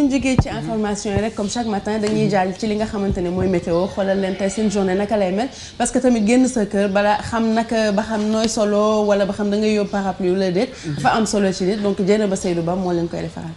buñ jógee ci information yi rek comme chaque matin dañuy jàll ci li nga xamante ne mooy météo xoolal leen tey seen journée naka lay mel parce que tamit génn sa kër bala xam naka ba xam nooy solo wala ba xam da ngay yóbbu parapluie wala déet dafa am solo ci nit donc Dieynaba Seydou Ba moo leen koy defaral.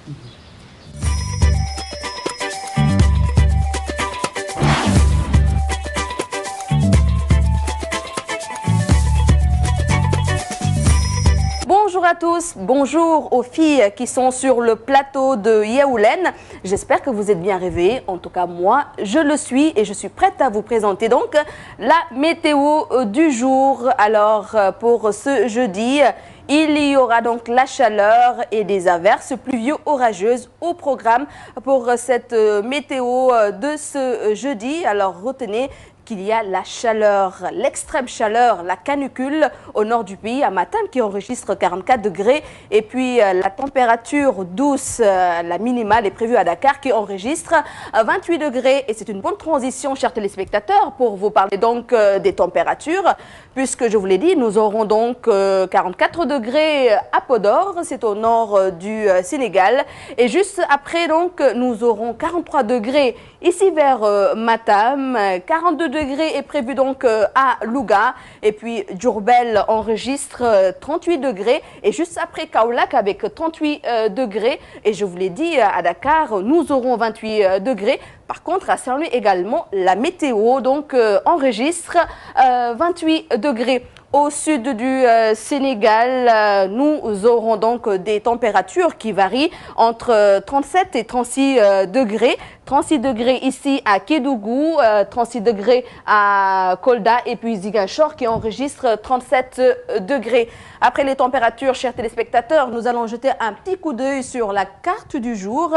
Bonjour à tous, bonjour aux filles qui sont sur le plateau de Yeewu Leen. J'espère que vous êtes bien réveillés. En tout cas, moi, je le suis et je suis prête à vous présenter donc la météo du jour. Alors, pour ce jeudi, il y aura donc la chaleur et des averses pluvio-orageuses au programme pour cette météo de ce jeudi. Alors, retenez qu'il y a la chaleur, l'extrême chaleur, la canicule au nord du pays, à Matam qui enregistre 44 degrés et puis la température douce, la minimale est prévue à Dakar qui enregistre 28 degrés et c'est une bonne transition, chers téléspectateurs, pour vous parler donc des températures puisque je vous l'ai dit, nous aurons donc 44 degrés à Podor, c'est au nord du Sénégal et juste après donc nous aurons 43 degrés ici vers Matam, 42 degrés est prévu donc à Louga et puis Diourbel enregistre 38 degrés et juste après Kaolack avec 38 degrés et je vous l'ai dit à Dakar nous aurons 28 degrés. Par contre à Saint-Louis également la météo donc enregistre 28 degrés. Au sud du Sénégal, nous aurons donc des températures qui varient entre 37 et 36 degrés. 36 degrés ici à Kédougou, 36 degrés à Kolda et puis Ziguinchor qui enregistre 37 degrés. Après les températures, chers téléspectateurs, nous allons jeter un petit coup d'œil sur la carte du jour.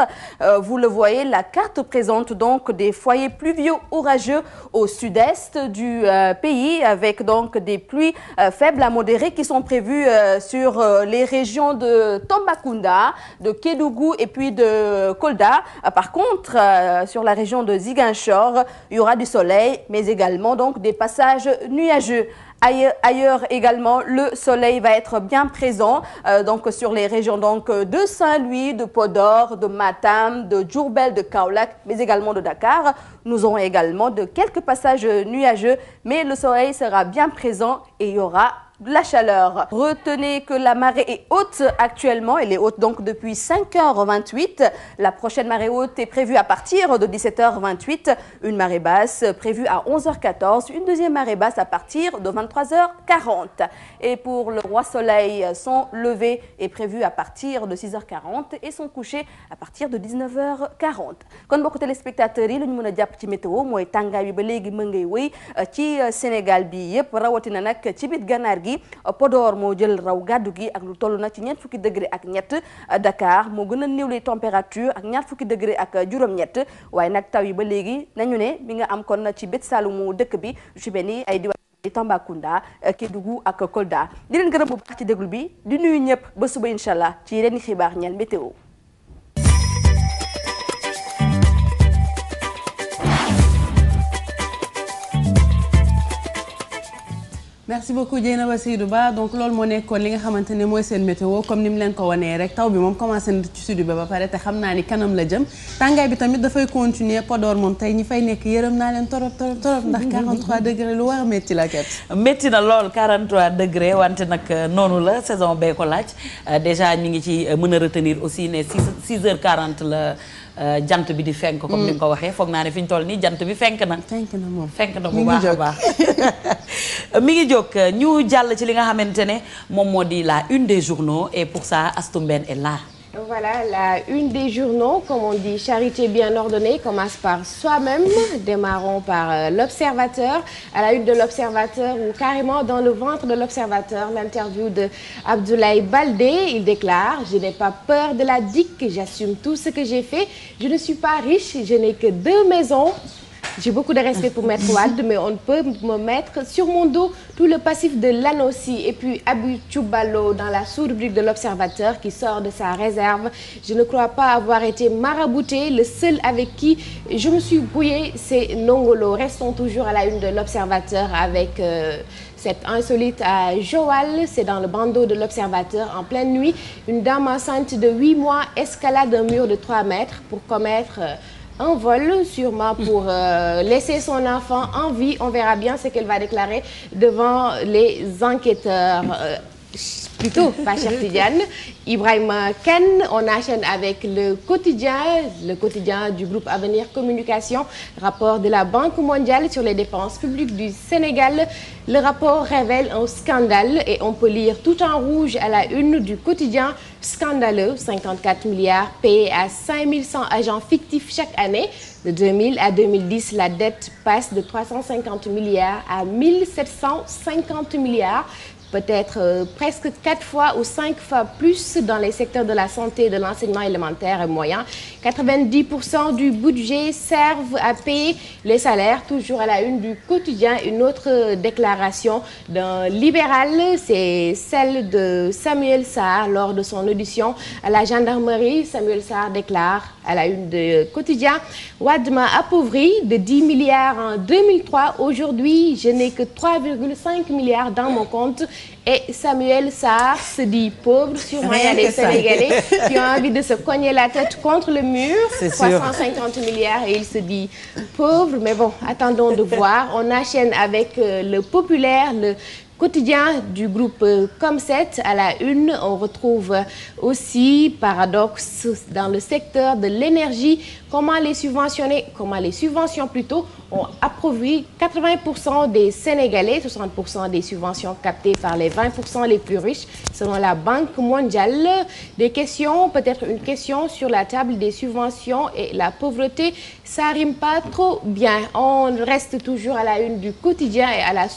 Vous le voyez, la carte présente donc des foyers pluvio-orageux au sud-est du pays avec donc des pluies faibles à modérées qui sont prévues sur les régions de Tambacounda, de Kédougou et puis de Kolda. Par contre, sur la région de Ziguinchor, il y aura du soleil, mais également donc des passages nuageux. Ailleurs également, le soleil va être bien présent donc sur les régions donc de Saint-Louis, de Podor, de Matam, de Diourbel, de Kaolack, mais également de Dakar. Nous aurons également de quelques passages nuageux, mais le soleil sera bien présent et il y aura de la chaleur. Retenez que la marée est haute actuellement, elle est haute donc depuis 5h28. La prochaine marée haute est prévue à partir de 17h28, une marée basse prévue à 11h14, une deuxième marée basse à partir de 23h40. Et pour le roi soleil, son lever est prévu à partir de 6h40 et son coucher à partir de 19h40. kon mbokk téléspectateurs yi lu ñu mën a jàpp ci météo mooy tàngaay bi ba léegi mën ngay wéy ci Sénégal bi yëpp rawatina nag ci biir gànnaar gi Podor moo jël raw gàddu gi ak lu toll na ci ñeent fukki degré ak ñett Dakar moo gën a néew les températures ak ñaar fukki degré ak juróom-ñett waaye nag taw yi ba léegi nañu ne mi nga am kon ci bët saalumu dëkk bi ci benn ay diwaan Tambacounda Kédougou ak Kolda di leen gërëm bu baax ci déglu bi di nuyu ñëpp ba suba incha allah ci yeneen xibaar ñeel météo. merci beaucoup Dieynaba Seydou Ba donc loolu moo nekkoon li nga xamante ne mooy seen météo comme ni mu leen ko wanee rek taw bi moom commencé na ci sud bi ba pare te xam naa ni kanam la jëm tàngaay bi tamit dafay continuer Podor moom tey ñi fay nekk yërëm naa leen torop ndax 43 degré lu war a métti la ket métti na lool 43 degré wante nag noonu la saison bee ko laaj déjà ñu ngi ci mën a retenir aussi ne 6h40 la jant bi di fenk comme ni nga ko waxee foog naa ne fi ñu toll nii jant bi fenk na moom fenk na bu baax a baax mi ngi jóg ñu jàll ci li nga xamante ne moom moo di la une des journaux et pour ça Astou Mbène est là. Voilà, la une des journaux, comme on dit, charité bien ordonnée, commence par soi-même. Démarrons par l'Observateur. À la une de l'Observateur, ou carrément dans le ventre de l'Observateur, l'interview de Abdoulaye Baldé. Il déclare: je n'ai pas peur de la DIC, j'assume tout ce que j'ai fait. Je ne suis pas riche, je n'ai que 2 maisons. J'ai beaucoup de respect pour Maître Wade, mais on peut me mettre sur mon dos tout le passif de l'ANOCI. Et puis Abou Tchoubalo dans la sous-rubrique de l'Observateur qui sort de sa réserve. Je ne crois pas avoir été marabouté. Le seul avec qui je me suis brouillé, c'est Nongolo. Restons toujours à la une de l'Observateur avec C'est insolite à Joal, c'est dans le bandeau de l'Observateur. En pleine nuit, une dame enceinte de 8 mois escalade un mur de 3 mètres pour commettre un vol, sûrement pour laisser son enfant en vie. On verra bien ce qu'elle va déclarer devant les enquêteurs. Plutôt, pas cher Tidiane. Ibrahima Kane, on enchaîne avec le quotidien du groupe Avenir Communication, rapport de la Banque mondiale sur les dépenses publiques du Sénégal. Le rapport révèle un scandale et on peut lire tout en rouge à la une du quotidien. Scandaleux, 54 milliards payés à 5100 agents fictifs chaque année. De 2000 à 2010, la dette passe de 350 milliards à 1750 milliards. Peut-être presque 4 fois ou 5 fois plus dans les secteurs de la santé, de l'enseignement élémentaire et moyen. 90% du budget servent à payer les salaires. Toujours à la une du quotidien, une autre déclaration d'un libéral, c'est celle de Samuel Sarr lors de son audition à la gendarmerie. Samuel Sarr déclare à la une du quotidien: Wade m'a appauvri de 10 milliards en 2003. Aujourd'hui, je n'ai que 3,5 milliards dans mon compte. Et Samuel Sarr se dit pauvre. Sûrement, il y a des Sénégalais qui ont envie de se cogner la tête contre le mur. 350 milliards et il se dit pauvre. Mais bon, attendons de voir. On enchaîne avec le populaire, le quotidien du groupe Comset. À la une, on retrouve aussi paradoxe dans le secteur de l'énergie. Comment les subventions plutôt ont appauvri 80% des Sénégalais, 60% des subventions captées par les 20% les plus riches, selon la Banque mondiale. Des questions, peut-être une question sur la table des subventions et la pauvreté. Ça rime pas trop bien. On reste toujours à la une du quotidien et à la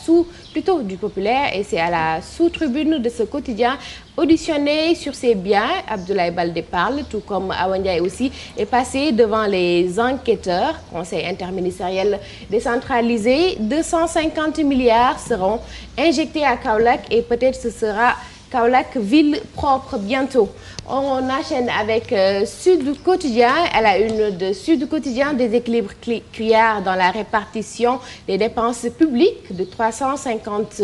plutôt du populaire, et c'est à la sous-tribune de ce quotidien. Auditionné sur ses biens, Abdoulaye Baldé parle, tout comme Awa Ndiaye aussi, est passé devant les enquêteurs. Conseil interministériel décentralisé, 250 milliards seront injectés à Kaolack et peut-être ce sera Kaolack ville propre bientôt. On enchaîne avec Sud Quotidien. À la une de Sud Quotidien, des équilibres criards dans la répartition des dépenses publiques de 350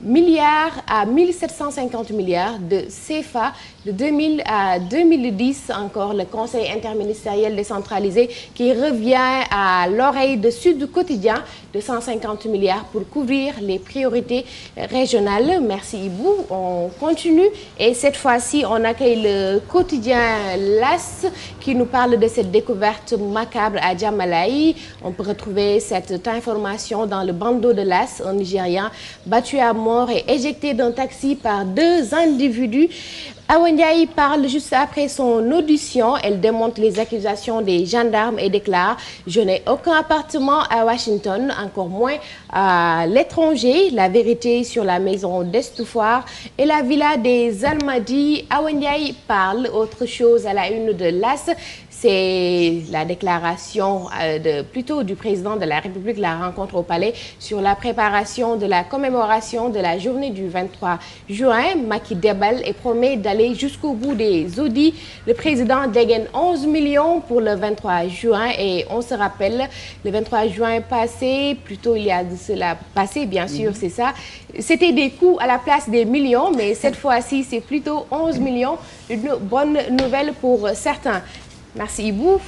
milliards à 1750 milliards de CFA. De 2000 à 2010, encore le Conseil interministériel décentralisé qui revient à l'oreille de Sud Quotidien, de 150 milliards pour couvrir les priorités régionales. Merci Ibou. On continue et cette fois-ci, on accueille le quotidien L'As qui nous parle de cette découverte macabre à Djamalaï. On peut retrouver cette information dans le bandeau de L'As. Un Nigérian battu à mort et éjecté d'un taxi par 2 individus. Awa Ndiaye parle juste après son audition. Elle démonte les accusations des gendarmes et déclare: je n'ai aucun appartement à Washington, encore moins à l'étranger. La vérité sur la maison d'Estoufoire et la villa des Almadies. Awa Ndiaye parle. Autre chose à la une de L'As, c'est la déclaration plutôt du président de la République, la rencontre au Palais sur la préparation de la commémoration de la journée du 23 juin. Macky déballe et promet d'aller jusqu'au bout des audits. Le président dégaine 11 millions pour le 23 juin et on se rappelle, le 23 juin passé, plutôt il y a de cela passé, bien sûr, c'est ça. C'était des coûts à la place des millions, mais cette fois-ci, c'est plutôt 11 millions. Une bonne nouvelle pour certains. Merci Ibou.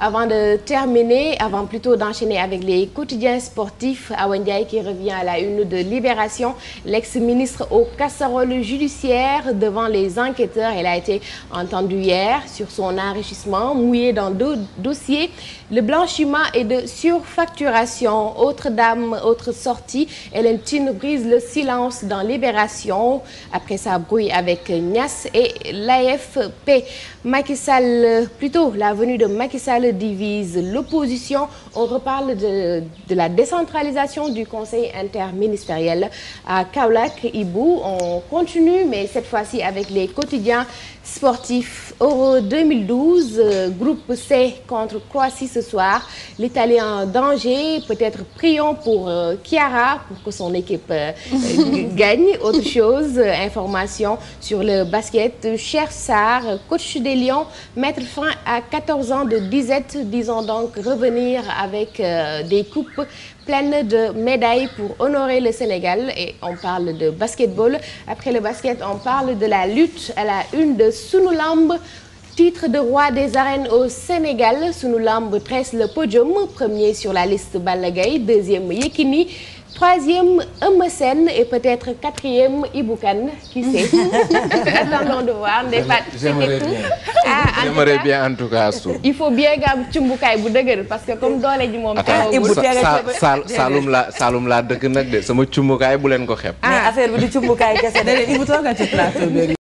Avant de terminer, avant plutôt d'enchaîner avec les quotidiens sportifs, Awa Ndiaye qui revient à la une de Libération, l'ex-ministre aux casseroles judiciaires devant les enquêteurs. Elle a été entendue hier sur son enrichissement mouillé dans 2 dossiers, le blanchiment et de surfacturation. Autre dame, autre sortie, Hélène Tine brise le silence dans Libération après sa brouille avec Niass et l'AFP. Macky Sall, plutôt la venue de Macky Sall divise l'opposition. On reparle de la décentralisation du conseil interministériel à Kaolack. Ibou, on continue, mais cette fois-ci avec les quotidiens sportifs. Euro 2012, groupe C contre Croatie ce soir. L'Italie en danger. Peut-être prions pour Chiara pour que son équipe gagne. Autre chose, information sur le basket. Cher Sarr, coach des Lions, mettre fin à 14 ans de disette basket, disons donc revenir avec des coupes pleines de médailles pour honorer le Sénégal. Et on parle de basketball. Après le basket, on parle de la lutte à la une de Sunu Lamb. Titre de roi des arènes au Sénégal, Sunu Lamb tresse le podium. Premier sur la liste Balla Gaye, deuxième Yekini, troisième Eumeu Sène et peut-être quatrième Ibou Kane, qui sait. Attendons de voir. J'aimerais bien en tout cas Astou. Il faut bien nga am cumbukaay bu dëgër parce que comme doole ji moom. Saalum laa dëkk nag de sama cumbukaay bu leen ko xeeb. mais affaire bi du cumbukaay kese de. Ibou toogal ci plateau bi